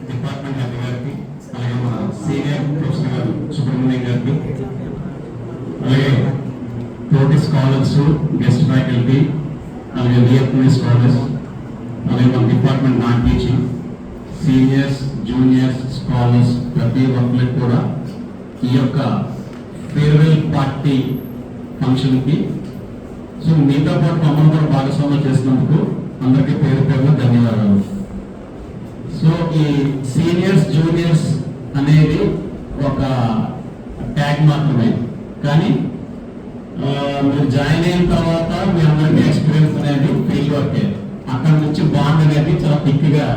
Department head గారికి, అలాగే మన సీనియర్ ప్రొఫెసర్ గారు సుబ్రహ్మణ్యం గారికి, అలాగే తోటి స్కాలర్స్, గెస్ట్ ఫ్యాకల్టీ, అలాగే వియత్నమీ స్కాలర్స్, అలాగే మన department non teaching, seniors, juniors, scholars ప్రతి ఒక్కరికి కూడా ఈ యొక్క ఫేర్వెల్ పార్టీ ఫంక్షన్కి సో మీతో పాటు మమ్మల్ని కూడా భాగస్వామ్యం చేసినందుకు అందరికీ పేరు పేరున ధన్యవాదాలు. సో ఈ సీనియర్స్ జూనియర్స్ అనేది ఒక ట్యాగ్ మాత్రమే, కానీ మీరు జాయిన్ అయిన తర్వాత మీ అందరికీ ఎక్స్పీరియన్స్ అనేది ఫీల్డ్ వర్కే. అక్కడ నుంచి బాండ్ అనేది చాలా థిక్గా,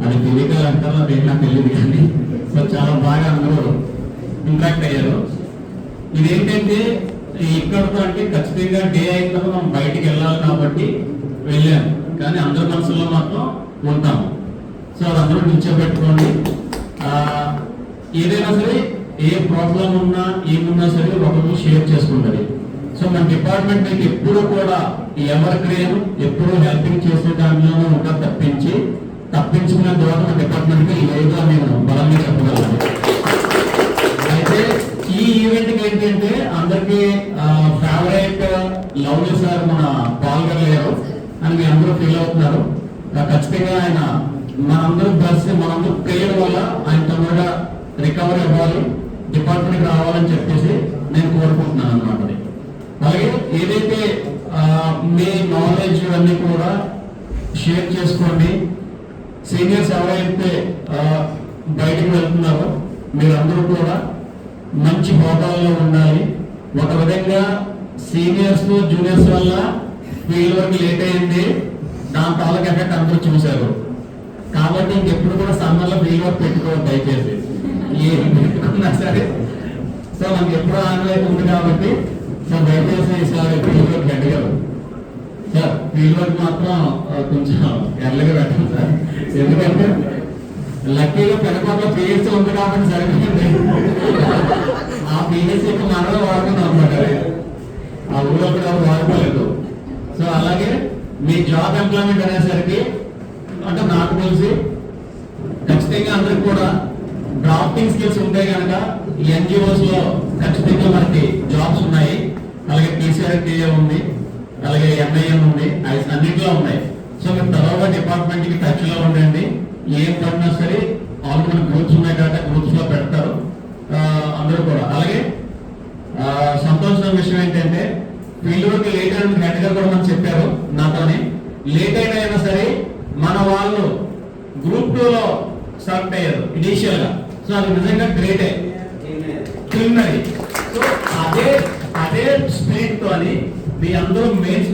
అది తెలియక అంటారో అదేం నాకు తెలియదు, కానీ సో చాలా బాగా అందరూ ఇంట్రాక్ట్ అయ్యారు. ఇదేంటంటే ఇక్కడతో అంటే ఖచ్చితంగా డే అయిన తర్వాత మనం బయటికి వెళ్ళాలి కాబట్టి వెళ్ళాను, కానీ అందరి మనసులో మాత్రం ఉంటాము. సో అందరూ నిల్చోబెట్టుకోండి. ఏదైనా సరే ఏ ప్రాబ్లం ఉన్నా ఏమున్నా సరే ఒకరు షేర్ చేసుకుంటుంది. సో మన డిపార్ట్మెంట్ మీకు ఎప్పుడు కూడా ఎవరి గ్రేమ్ ఎప్పుడు హెల్పింగ్ చేసే దానిలోనూ ఉంటా తప్పించుకునే ద్వారా మన డిపార్ట్మెంట్కి లేదుగా నేను బలంగా చెప్పగలను. అయితే ఈ ఈవెంట్కి ఏంటంటే అందరికీ ఫేవరెట్ లవ్లీ సార్ మన పాల్గొనలేరు అని మీ అందరూ ఫీల్ అవుతున్నారు. ఖచ్చితంగా ఆయన మనందరూ మనందరూ ప్రేయర్ వల్ల ఆయన కూడా రికవరీ అవ్వాలి, డిపార్ట్మెంట్కి రావాలని చెప్పేసి నేను కోరుకుంటున్నాను అన్నమాట. అలాగే ఏదైతే మీ నాలెడ్జ్ అన్ని కూడా షేర్ చేసుకోండి. సీనియర్స్ ఎవరైతే బయటకు వెళ్తున్నారో మీరందరూ కూడా మంచి హోదాల్లో ఉండాలి. ఒక విధంగా సీనియర్స్ జూనియర్స్ వల్ల ఫీల్డ్ వర్క్ లేట్ అయింది, దాని తాలూకు ఎఫెక్ట్ అందరూ చూశారు. కాబట్టి ఇంకెప్పుడు కూడా సమ్మర్లో ఫీల్డ్ వర్క్ పెట్టుకోవద్దు దయచేసి, ఏం పెట్టుకున్నా సరే. సో మనకి ఎప్పుడు ఆన్లైన్ ఉంది కాబట్టి సో దయచేసి ఈసారి ఫీల్డ్ వర్క్ అడిగారు సార్. ఫీల్డ్ వర్క్ మాత్రం కొంచెం ఎర్లీగా పెట్టండి సార్, ఎందుకంటే లక్కీగా పెనకోట్లో పిఎస్సీ ఉంది కాబట్టి సరిపోయింది. ఆ పిఎస్సీకి మనలో వాడుకున్నాం అనమాట, ఆ ఊళ్ళో కూడా వాడుకోలేదు. సో అలాగే మీ జాబ్ ఎంప్లాయ్మెంట్ అనేసరికి అంటే నాకు తెలిసి ఖచ్చితంగా అందరికి కూడా డ్రాఫ్టింగ్ స్కిల్స్ ఉంటే కనుక ఈ ఎన్జిఓస్ లో ఖచ్చితంగా మనకి జాబ్స్ ఉన్నాయి. అలాగే టీసీఆర్టీఏ ఉంది, అలాగే ఎంఐఎం ఉంది, అన్నింటిలో ఉన్నాయి. సో మీరు తర్వాత డిపార్ట్మెంట్ కి టచ్ లో ఉండండి. ఏం పడినా సరే ఆల్రెడీ మన గ్రూప్స్ ఉన్నాయి కాబట్టి గ్రూప్స్ లో పెడతారు అందరూ కూడా. అలాగే సంతోషమైన విషయం ఏంటంటే ఫీల్డ్ వర్క్ లేట్ అయిన హెడ్ గారు కూడా మనకు చెప్పారు నాతోనే, లేట్ అయినా సరే మన వాళ్ళు గ్రూప్ 2లో సెలెక్ట్ అయ్యారు ఇనీషియల్ గా. సో అది నిజంగా గ్రేటే. సో అదే స్పిరిట్ తో అని మీ అందరూ మెయిన్